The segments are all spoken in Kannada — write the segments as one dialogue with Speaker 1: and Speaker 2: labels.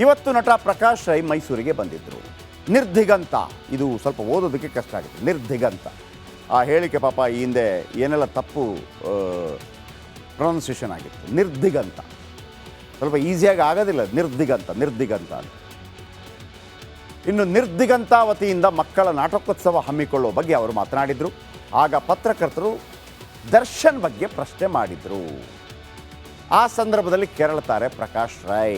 Speaker 1: ಇವತ್ತು ನಟ ಪ್ರಕಾಶ್ ರೈ ಮೈಸೂರಿಗೆ ಬಂದಿದ್ದರು. ನಿರ್ದಿಗಂತ, ಇದು ಸ್ವಲ್ಪ ಓದೋದಕ್ಕೆ ಕಷ್ಟ ಆಗುತ್ತೆ. ನಿರ್ದಿಗಂತ ಆ ಹೇಳಿಕೆ ಪಾಪ ಈ ಹಿಂದೆ ಏನೆಲ್ಲ ತಪ್ಪು ಪ್ರೊನೌನ್ಸಿಯೇಷನ್ ಆಗಿತ್ತು. ನಿರ್ದಿಗಂತ ಸ್ವಲ್ಪ ಈಸಿಯಾಗಿ ಆಗೋದಿಲ್ಲ. ನಿರ್ದಿಗಂತ ಅಂತ. ಇನ್ನು ನಿರ್ದಿಗಂತ ವತಿಯಿಂದ ಮಕ್ಕಳ ನಾಟಕೋತ್ಸವ ಹಮ್ಮಿಕೊಳ್ಳುವ ಬಗ್ಗೆ ಅವರು ಮಾತನಾಡಿದರು. ಆಗ ಪತ್ರಕರ್ತರು ದರ್ಶನ್ ಬಗ್ಗೆ ಪ್ರಶ್ನೆ ಮಾಡಿದರು. ಆ ಸಂದರ್ಭದಲ್ಲಿ ಕೆರಳುತ್ತಾರೆ ಪ್ರಕಾಶ್ ರೈ.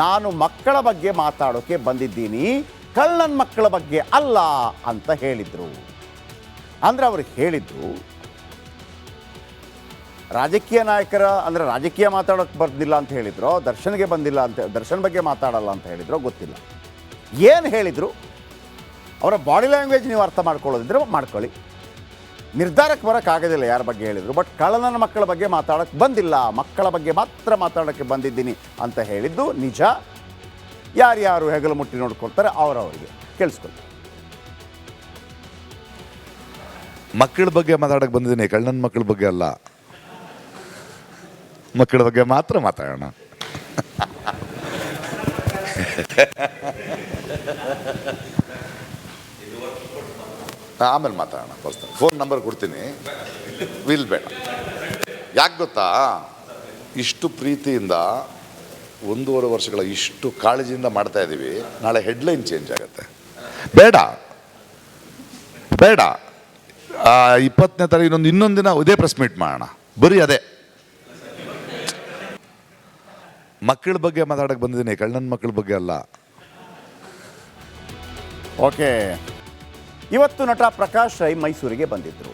Speaker 1: ನಾನು ಮಕ್ಕಳ ಬಗ್ಗೆ ಮಾತಾಡೋಕೆ ಬಂದಿದ್ದೀನಿ, ಕಳ್ಳನ ಮಕ್ಕಳ ಬಗ್ಗೆ ಅಲ್ಲ ಅಂತ ಹೇಳಿದರು. ಅಂದರೆ ಅವರು ಹೇಳಿದ್ದು ರಾಜಕೀಯ ನಾಯಕರ ಅಂದರೆ ರಾಜಕೀಯ ಮಾತಾಡೋಕ್ಕೆ ಬರ್ದಿಲ್ಲ ಅಂತ ಹೇಳಿದ್ರು, ದರ್ಶನ್ಗೆ ಬಂದಿಲ್ಲ ಅಂತ, ದರ್ಶನ್ ಬಗ್ಗೆ ಮಾತಾಡಲ್ಲ ಅಂತ ಹೇಳಿದ್ರು, ಗೊತ್ತಿಲ್ಲ. ಏನು ಹೇಳಿದರು ಅವರ ಬಾಡಿ ಲ್ಯಾಂಗ್ವೇಜ್ ನೀವು ಅರ್ಥ ಮಾಡ್ಕೊಳ್ಳೋದಿದ್ರೆ ಮಾಡ್ಕೊಳ್ಳಿ. ನಿರ್ಧಾರಕ್ಕೆ ಬರೋಕ್ಕಾಗೋದಿಲ್ಲ ಯಾರ ಬಗ್ಗೆ ಹೇಳಿದರು. ಬಟ್ ಕಳ್ಳನ ಮಕ್ಕಳ ಬಗ್ಗೆ ಮಾತಾಡೋಕ್ಕೆ ಬಂದಿಲ್ಲ, ಮಕ್ಕಳ ಬಗ್ಗೆ ಮಾತ್ರ ಮಾತಾಡೋಕ್ಕೆ ಬಂದಿದ್ದೀನಿ ಅಂತ ಹೇಳಿದ್ದು ನಿಜ. ಯಾರ್ಯಾರು ಹೆಗಲು ಮುಟ್ಟಿ ನೋಡ್ಕೊಳ್ತಾರೆ ಅವರವರಿಗೆ ಕೇಳಿಸ್ಕೊಳ್ಳಿ.
Speaker 2: ಮಕ್ಕಳ ಬಗ್ಗೆ ಮಾತಾಡೋಕ್ಕೆ ಬಂದಿದ್ದೀನಿ, ಕಳ್ಳನ ಮಕ್ಕಳ ಬಗ್ಗೆ ಅಲ್ಲ. ಮಕ್ಕಳ ಬಗ್ಗೆ ಮಾತ್ರ ಮಾತಾಡೋಣ. ಆಮೇಲೆ ಮಾತಾಡೋಣ. ಫೋನ್ ನಂಬರ್ ಕೊಡ್ತೀನಿ, ವಿಲ್ ಬೇಡ. ಯಾಕೆ ಗೊತ್ತಾ, ಇಷ್ಟು ಪ್ರೀತಿಯಿಂದ 1.5 ವರ್ಷಗಳ ಇಷ್ಟು ಕಾಳಜಿಯಿಂದ ಮಾಡ್ತಾ ಇದ್ದೀವಿ. ನಾಳೆ ಹೆಡ್ಲೈನ್ ಚೇಂಜ್ ಆಗುತ್ತೆ. ಬೇಡ 20ನೇ ತಾರೀಕು ಇನ್ನೊಂದು ದಿನ ಇದೇ ಪ್ರೆಸ್ ಮೀಟ್ ಮಾಡೋಣ, ಬರೀ ಅದೇ ಮಕ್ಕಳ ಬಗ್ಗೆ ಮಾತಾಡೋಕ್ಕೆ ಬಂದಿದ್ದೀನಿ, ಕಳ್ಳನ ಮಕ್ಕಳ ಬಗ್ಗೆ ಅಲ್ಲ.
Speaker 1: ಓಕೆ. ಇವತ್ತು ನಟ ಪ್ರಕಾಶ್ ರೈ ಮೈಸೂರಿಗೆ ಬಂದಿದ್ದರು.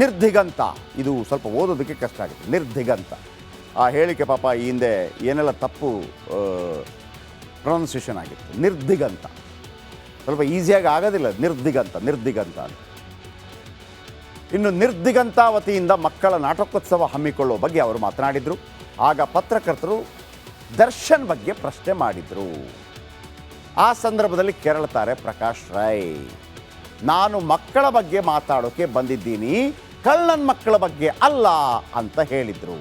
Speaker 1: ನಿರ್ದಿಗಂತ, ಇದು ಸ್ವಲ್ಪ ಓದೋದಕ್ಕೆ ಕಷ್ಟ ಆಗುತ್ತೆ. ನಿರ್ದಿಗಂತ ಆ ಹೇಳಿಕೆ ಪಾಪ ಈ ಹಿಂದೆ ಏನೆಲ್ಲ ತಪ್ಪು ಪ್ರೊನೌನ್ಸಿಯೇಷನ್ ಆಗಿತ್ತು. ನಿರ್ದಿಗಂತ ಸ್ವಲ್ಪ ಈಸಿಯಾಗಿ ಆಗೋದಿಲ್ಲ. ನಿರ್ದಿಗಂತ ಅಂತ. ಇನ್ನು ನಿರ್ದಿಗಂತ ವತಿಯಿಂದ ಮಕ್ಕಳ ನಾಟಕೋತ್ಸವ ಹಮ್ಮಿಕೊಳ್ಳುವ ಬಗ್ಗೆ ಅವರು ಮಾತನಾಡಿದರು. ಆಗ ಪತ್ರಕರ್ತರು ದರ್ಶನ್ ಬಗ್ಗೆ ಪ್ರಶ್ನೆ ಮಾಡಿದರು. ಆ ಸಂದರ್ಭದಲ್ಲಿ ಕೆರಳುತ್ತಾರೆ ಪ್ರಕಾಶ್ ರೈ. ನಾನು ಮಕ್ಕಳ ಬಗ್ಗೆ ಮಾತಾಡೋಕೆ ಬಂದಿದ್ದೀನಿ, ಕಳ್ಳನ ಮಕ್ಕಳ ಬಗ್ಗೆ ಅಲ್ಲ ಅಂತ ಹೇಳಿದರು.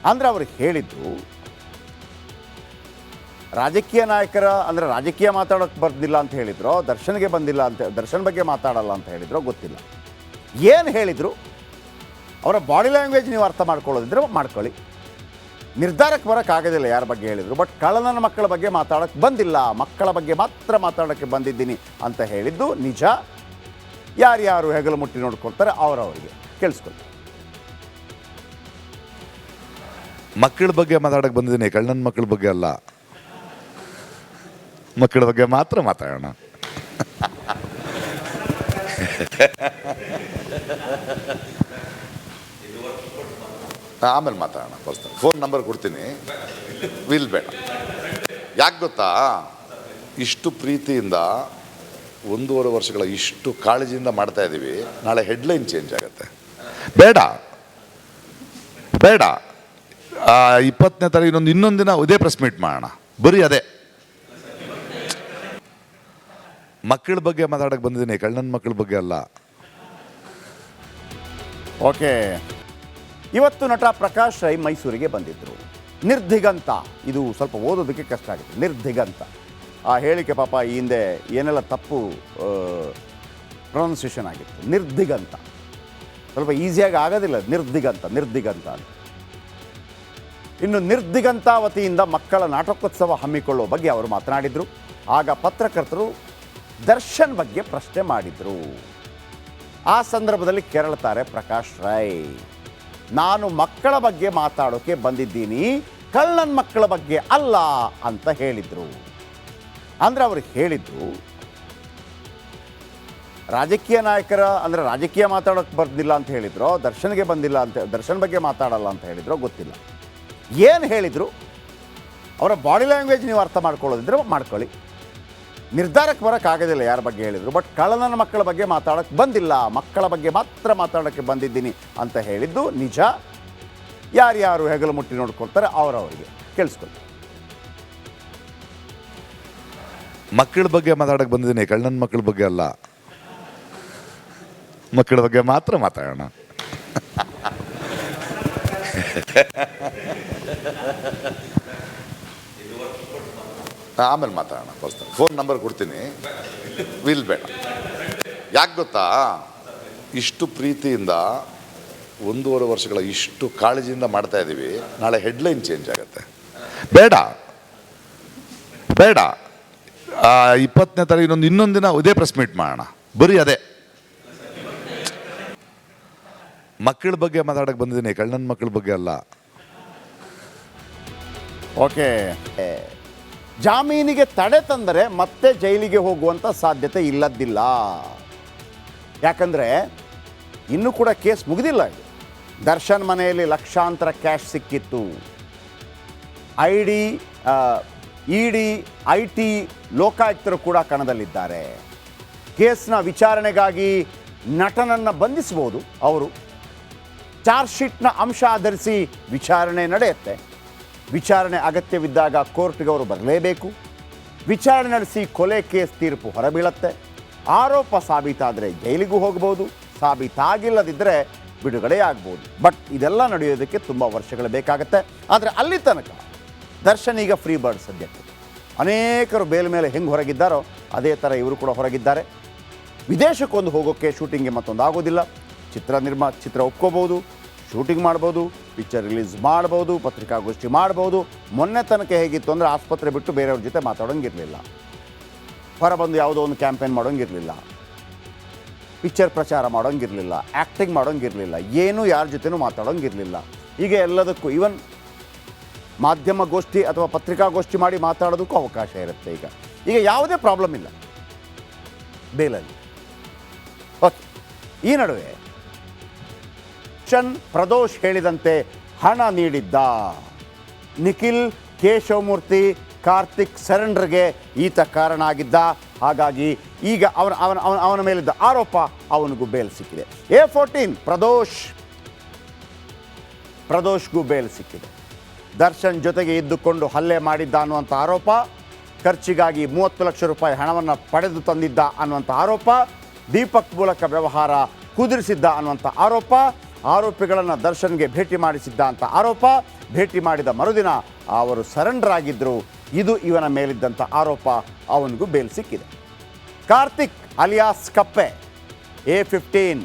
Speaker 1: ಅಂದರೆ ಅವರು ಹೇಳಿದ್ದು ರಾಜಕೀಯ ನಾಯಕರ ಅಂದರೆ ರಾಜಕೀಯ ಮಾತಾಡೋಕ್ಕೆ ಬರ್ದಿಲ್ಲ ಅಂತ ಹೇಳಿದ್ರು, ದರ್ಶನ್ಗೆ ಬಂದಿಲ್ಲ ಅಂತ, ದರ್ಶನ್ ಬಗ್ಗೆ ಮಾತಾಡಲ್ಲ ಅಂತ ಹೇಳಿದ್ರು, ಗೊತ್ತಿಲ್ಲ. ಏನು ಹೇಳಿದರು ಅವರ ಬಾಡಿ ಲ್ಯಾಂಗ್ವೇಜ್ ನೀವು ಅರ್ಥ ಮಾಡ್ಕೊಳ್ಳೋದಿದ್ರೆ ಮಾಡ್ಕೊಳ್ಳಿ. ನಿರ್ಧಾರಕ್ಕೆ ಬರೋಕ್ಕಾಗೋದಿಲ್ಲ ಯಾರ ಬಗ್ಗೆ ಹೇಳಿದರು. ಬಟ್ ಕಳ್ಳನ ಮಕ್ಕಳ ಬಗ್ಗೆ ಮಾತಾಡೋಕ್ಕೆ ಬಂದಿಲ್ಲ, ಮಕ್ಕಳ ಬಗ್ಗೆ ಮಾತ್ರ ಮಾತಾಡೋಕ್ಕೆ ಬಂದಿದ್ದೀನಿ ಅಂತ ಹೇಳಿದ್ದು ನಿಜ. ಯಾರ್ಯಾರು ಹೆಗಲು ಮುಟ್ಟಿ ನೋಡ್ಕೊಳ್ತಾರೆ ಅವರವರಿಗೆ ಕೇಳಿಸ್ಕೊಳ್ಳಿ.
Speaker 2: ಮಕ್ಕಳ ಬಗ್ಗೆ ಮಾತಾಡೋಕ್ಕೆ ಬಂದಿದ್ದೀನಿ, ಕಳ್ಳನ ಮಕ್ಕಳ ಬಗ್ಗೆ ಅಲ್ಲ. ಮಕ್ಕಳ ಬಗ್ಗೆ ಮಾತ್ರ ಮಾತಾಡೋಣ. ಆಮೇಲೆ ಮಾತಾಡೋಣ. ಫೋನ್ ನಂಬರ್ ಕೊಡ್ತೀನಿ, ವಿಲ್ ಬೇಡ. ಯಾಕೆ ಗೊತ್ತಾ, ಇಷ್ಟು ಪ್ರೀತಿಯಿಂದ 1.5 ವರ್ಷಗಳ ಇಷ್ಟು ಕಾಳಜಿಯಿಂದ ಮಾಡ್ತಾ ಇದ್ದೀವಿ. ನಾಳೆ ಹೆಡ್ಲೈನ್ ಚೇಂಜ್ ಆಗುತ್ತೆ. ಬೇಡ 20ನೇ ತಾರೀಕು ಇನ್ನೊಂದು ದಿನ ಇದೇ ಪ್ರೆಸ್ ಮೀಟ್ ಮಾಡೋಣ, ಬರೀ ಅದೇ ಮಕ್ಕಳ ಬಗ್ಗೆ ಮಾತಾಡೋಕ್ಕೆ ಬಂದಿದ್ದೀನಿ, ಕಳ್ಳನ ಮಕ್ಕಳ ಬಗ್ಗೆ ಅಲ್ಲ.
Speaker 1: ಓಕೆ. ಇವತ್ತು ನಟ ಪ್ರಕಾಶ್ ರೈ ಮೈಸೂರಿಗೆ ಬಂದಿದ್ದರು. ನಿರ್ದಿಗಂತ, ಇದು ಸ್ವಲ್ಪ ಓದೋದಕ್ಕೆ ಕಷ್ಟ ಆಗುತ್ತೆ. ನಿರ್ದಿಗಂತ ಆ ಹೇಳಿಕೆ ಪಾಪ ಈ ಹಿಂದೆ ಏನೆಲ್ಲ ತಪ್ಪು ಪ್ರೊನೌನ್ಸಿಯೇಷನ್ ಆಗಿತ್ತು. ನಿರ್ದಿಗಂತ ಸ್ವಲ್ಪ ಈಸಿಯಾಗಿ ಆಗೋದಿಲ್ಲ. ನಿರ್ದಿಗಂತ ಅಂತ. ಇನ್ನು ನಿರ್ದಿಗಂತ ವತಿಯಿಂದ ಮಕ್ಕಳ ನಾಟಕೋತ್ಸವ ಹಮ್ಮಿಕೊಳ್ಳುವ ಬಗ್ಗೆ ಅವರು ಮಾತನಾಡಿದರು. ಆಗ ಪತ್ರಕರ್ತರು ದರ್ಶನ್ ಬಗ್ಗೆ ಪ್ರಶ್ನೆ ಮಾಡಿದರು. ಆ ಸಂದರ್ಭದಲ್ಲಿ ಕೆರಳುತ್ತಾರೆ ಪ್ರಕಾಶ್ ರೈ. ನಾನು ಮಕ್ಕಳ ಬಗ್ಗೆ ಮಾತಾಡೋಕೆ ಬಂದಿದ್ದೀನಿ, ಕಳ್ಳನ ಮಕ್ಕಳ ಬಗ್ಗೆ ಅಲ್ಲ ಅಂತ ಹೇಳಿದರು. ಅಂದರೆ ಅವರು ಹೇಳಿದ್ದು ರಾಜಕೀಯ ನಾಯಕರ ಅಂದರೆ ರಾಜಕೀಯ ಮಾತಾಡೋಕ್ಕೆ ಬರ್ದಿಲ್ಲ ಅಂತ ಹೇಳಿದ್ರು, ದರ್ಶನ್ಗೆ ಬಂದಿಲ್ಲ ಅಂತ, ದರ್ಶನ್ ಬಗ್ಗೆ ಮಾತಾಡಲ್ಲ ಅಂತ ಹೇಳಿದ್ರು, ಗೊತ್ತಿಲ್ಲ. ಏನು ಹೇಳಿದರು ಅವರ ಬಾಡಿ ಲ್ಯಾಂಗ್ವೇಜ್ ನೀವು ಅರ್ಥ ಮಾಡ್ಕೊಳ್ಳೋದಿದ್ರೆ ಮಾಡ್ಕೊಳ್ಳಿ. ನಿರ್ಧಾರಕ್ಕೆ ಬರೋಕ್ಕಾಗೋದಿಲ್ಲ ಯಾರ ಬಗ್ಗೆ ಹೇಳಿದರು. ಬಟ್ ಕಳ್ಳನ ಮಕ್ಕಳ ಬಗ್ಗೆ ಮಾತಾಡೋಕ್ಕೆ ಬಂದಿಲ್ಲ, ಮಕ್ಕಳ ಬಗ್ಗೆ ಮಾತ್ರ ಮಾತಾಡೋಕ್ಕೆ ಬಂದಿದ್ದೀನಿ ಅಂತ ಹೇಳಿದ್ದು ನಿಜ. ಯಾರ್ಯಾರು ಹೆಗಲು ಮುಟ್ಟಿ ನೋಡ್ಕೊಳ್ತಾರೆ ಅವರವರಿಗೆ ಕೇಳಿಸ್ಕೊಳ್ಳಿ.
Speaker 2: ಮಕ್ಕಳ ಬಗ್ಗೆ ಮಾತಾಡೋಕ್ಕೆ ಬಂದಿದ್ದೀನಿ, ಕಳ್ಳನ ಮಕ್ಕಳ ಬಗ್ಗೆ ಅಲ್ಲ. ಮಕ್ಕಳ ಬಗ್ಗೆ ಮಾತ್ರ ಮಾತಾಡೋಣ. ಆಮೇಲೆ ಮಾತಾಡೋಣ ಪರ್ಸ್ನಲ್. ಫೋನ್ ನಂಬರ್ ಕೊಡ್ತೀನಿ, ವಿಲ್ ಬೇಡ. ಯಾಕೆ ಗೊತ್ತಾ, ಇಷ್ಟು ಪ್ರೀತಿಯಿಂದ 1.5 ವರ್ಷಗಳ ಇಷ್ಟು ಕಾಳಜಿಯಿಂದ ಮಾಡ್ತಾ ಇದ್ದೀವಿ, ನಾಳೆ ಹೆಡ್ಲೈನ್ ಚೇಂಜ್ ಆಗುತ್ತೆ. ಬೇಡ ಬೇಡ. 20ನೇ ತಾರೀಕು ಇನ್ನೊಂದು ದಿನ ಇದೇ ಪ್ರೆಸ್ ಮೀಟ್ ಮಾಡೋಣ, ಬರೀ ಅದೇ ಮಕ್ಕಳ ಬಗ್ಗೆ ಮಾತಾಡಕ್ಕೆ ಬಂದಿದ್ದೀನಿ, ಕಳ್ಳನ ಮಕ್ಕಳ ಬಗ್ಗೆ ಅಲ್ಲ.
Speaker 1: ಓಕೆ, ಜಾಮೀನಿಗೆ ತಡೆ ತಂದರೆ ಮತ್ತೆ ಜೈಲಿಗೆ ಹೋಗುವಂಥ ಸಾಧ್ಯತೆ ಇಲ್ಲದ್ದಿಲ್ಲ. ಯಾಕಂದರೆ ಇನ್ನೂ ಕೂಡ ಕೇಸ್ ಮುಗಿದಿಲ್ಲ. ಇದು ದರ್ಶನ್ ಮನೆಯಲ್ಲಿ ಲಕ್ಷಾಂತರ ಕ್ಯಾಶ್ ಸಿಕ್ಕಿತ್ತು. ಇಡಿ IT ಲೋಕಾಯುಕ್ತರು ಕೂಡ ಕಣದಲ್ಲಿದ್ದಾರೆ. ಕೇಸ್ನ ವಿಚಾರಣೆಗಾಗಿ ನಟನನ್ನು ಬಂಧಿಸಬಹುದು. ಅವರು ಚಾರ್ಜ್ ಶೀಟ್ನ ಅಂಶ ಆಧರಿಸಿ ವಿಚಾರಣೆ ನಡೆಯುತ್ತೆ. ವಿಚಾರಣೆ ಅಗತ್ಯವಿದ್ದಾಗ ಕೋರ್ಟ್ಗೆ ಅವರು ಬರಲೇಬೇಕು. ವಿಚಾರಣೆ ನಡೆಸಿ ಕೊಲೆ ಕೇಸ್ ತೀರ್ಪು ಹೊರಬೀಳತ್ತೆ. ಆರೋಪ ಸಾಬೀತಾದರೆ ಜೈಲಿಗೂ ಹೋಗ್ಬೋದು, ಸಾಬೀತಾಗಿಲ್ಲದಿದ್ದರೆ ಬಿಡುಗಡೆ ಆಗ್ಬೋದು. ಬಟ್ ಇದೆಲ್ಲ ನಡೆಯೋದಕ್ಕೆ ತುಂಬ ವರ್ಷಗಳು ಬೇಕಾಗತ್ತೆ. ಆದರೆ ಅಲ್ಲಿ ತನಕ ದರ್ಶನ್ ಈಗ ಫ್ರೀ ಬರ್ಡ್. ಸದ್ಯಕ್ಕೆ ಅನೇಕರು ಬೇಲ್ ಮೇಲೆ ಹೆಂಗೆ ಹೊರಗಿದ್ದಾರೋ ಅದೇ ಥರ ಇವರು ಕೂಡ ಹೊರಗಿದ್ದಾರೆ. ವಿದೇಶಕ್ಕೊಂದು ಹೋಗೋಕ್ಕೆ, ಶೂಟಿಂಗ್ಗೆ ಮತ್ತೊಂದು ಆಗೋದಿಲ್ಲ. ಚಿತ್ರ ಒಪ್ಕೋಬೋದು, ಶೂಟಿಂಗ್ ಮಾಡ್ಬೋದು, ಪಿಕ್ಚರ್ ರಿಲೀಸ್ ಮಾಡ್ಬೋದು, ಪತ್ರಿಕಾಗೋಷ್ಠಿ ಮಾಡ್ಬೋದು. ಮೊನ್ನೆ ತನಕ ಹೇಗಿತ್ತು ಅಂದರೆ ಆಸ್ಪತ್ರೆ ಬಿಟ್ಟು ಬೇರೆಯವ್ರ ಜೊತೆ ಮಾತಾಡೋಂಗಿರಲಿಲ್ಲ, ಹೊರಬಂದು ಯಾವುದೋ ಒಂದು ಕ್ಯಾಂಪೇನ್ ಮಾಡೋಂಗಿರಲಿಲ್ಲ, ಪಿಕ್ಚರ್ ಪ್ರಚಾರ ಮಾಡೋಂಗಿರಲಿಲ್ಲ, ಆ್ಯಕ್ಟಿಂಗ್ ಮಾಡೋಂಗಿರಲಿಲ್ಲ, ಏನೂ ಯಾರ ಜೊತೆನೂ ಮಾತಾಡೋಂಗಿರಲಿಲ್ಲ. ಈಗ ಎಲ್ಲದಕ್ಕೂ ಈವನ್ ಮಾಧ್ಯಮಗೋಷ್ಠಿ ಅಥವಾ ಪತ್ರಿಕಾಗೋಷ್ಠಿ ಮಾಡಿ ಮಾತಾಡೋದಕ್ಕೂ ಅವಕಾಶ ಇರುತ್ತೆ. ಈಗ ಯಾವುದೇ ಪ್ರಾಬ್ಲಮ್ ಇಲ್ಲ ಬೇಲಲ್ಲಿ. ಓಕೆ, ಈ ನಡುವೆ ಪ್ರದೋಷ್ ಹೇಳಿದಂತೆ ಹಣ ನೀಡಿದ್ದ ನಿಖಿಲ್, ಶಿವಮೂರ್ತಿ, ಕಾರ್ತಿಕ್ ಸರೆಂಡರ್ಗೆ ಈತ ಕಾರಣ ಆಗಿದ್ದ. ಹಾಗಾಗಿ ಈಗ ಅವನ ಮೇಲಿದ್ದ ಆರೋಪ ಅವನಿಗೂ ಬೇಲ್ ಸಿಕ್ಕಿದೆ. A14 ಪ್ರದೋಷ್ಗೂ ಬೇಲ್ ಸಿಕ್ಕಿದೆ. ದರ್ಶನ್ ಜೊತೆಗೆ ಇದ್ದುಕೊಂಡು ಹಲ್ಲೆ ಮಾಡಿದ್ದ ಅನ್ನುವಂಥ ಆರೋಪ, ಖರ್ಚಿಗಾಗಿ 30 ಲಕ್ಷ ರೂಪಾಯಿ ಹಣವನ್ನು ಪಡೆದು ತಂದಿದ್ದ ಅನ್ನುವಂಥ ಆರೋಪ, ದೀಪಕ್ ಮೂಲಕ ವ್ಯವಹಾರ ಕುದುರಿಸಿದ್ದ ಅನ್ನುವಂಥ ಆರೋಪ, ಆರೋಪಿಗಳನ್ನು ದರ್ಶನ್ಗೆ ಭೇಟಿ ಮಾಡಿಸಿದ್ದ ಅಂತ ಆರೋಪ, ಭೇಟಿ ಮಾಡಿದ ಮರುದಿನ ಅವರು ಸರೆಂಡರ್ ಆಗಿದ್ದರು. ಇದು ಇವನ ಮೇಲಿದ್ದಂಥ ಆರೋಪ. ಅವನಿಗೂ ಬೇಲ್ ಸಿಕ್ಕಿದೆ. ಕಾರ್ತಿಕ್ ಅಲಿಯಾಸ್ ಕಪ್ಪೆ A15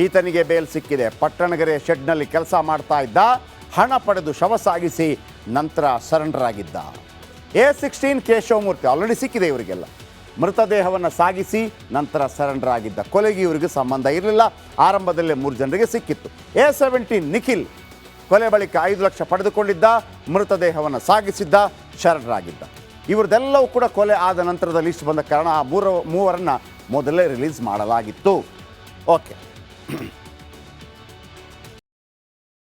Speaker 1: ಈತನಿಗೆ ಬೇಲ್ ಸಿಕ್ಕಿದೆ. ಪಟ್ಟಣಗೆರೆ ಶೆಡ್ನಲ್ಲಿ ಕೆಲಸ ಮಾಡ್ತಾ ಇದ್ದ, ಹಣ ಪಡೆದು ಶವ ಸಾಗಿಸಿ ನಂತರ ಸರೆಂಡರ್ ಆಗಿದ್ದ. A16 ಶಿವಮೂರ್ತಿ ಆಲ್ರೆಡಿ ಸಿಕ್ಕಿದೆ ಇವರಿಗೆಲ್ಲ. ಮೃತದೇಹವನ್ನು ಸಾಗಿಸಿ ನಂತರ ಸರೆಂಡರ್ ಆಗಿದ್ದ. ಕೊಲೆಗೆ ಇವರಿಗೆ ಸಂಬಂಧ ಇರಲಿಲ್ಲ. ಆರಂಭದಲ್ಲೇ 3 ಜನರಿಗೆ ಸಿಕ್ಕಿತ್ತು. A17 ನಿಖಿಲ್ ಕೊಲೆ ಬಳಿಕ 5 ಲಕ್ಷ ಪಡೆದುಕೊಂಡಿದ್ದ, ಮೃತದೇಹವನ್ನು ಸಾಗಿಸಿದ್ದ, ಸರೆಂಡರ್ ಆಗಿದ್ದ. ಇವ್ರದ್ದೆಲ್ಲವೂ ಕೂಡ ಕೊಲೆ ಆದ ನಂತರದ ಲಿಸ್ಟ್ ಬಂದ ಕಾರಣ ಆ ಮೂವರನ್ನು ಮೊದಲೇ ರಿಲೀಸ್ ಮಾಡಲಾಗಿತ್ತು. ಓಕೆ.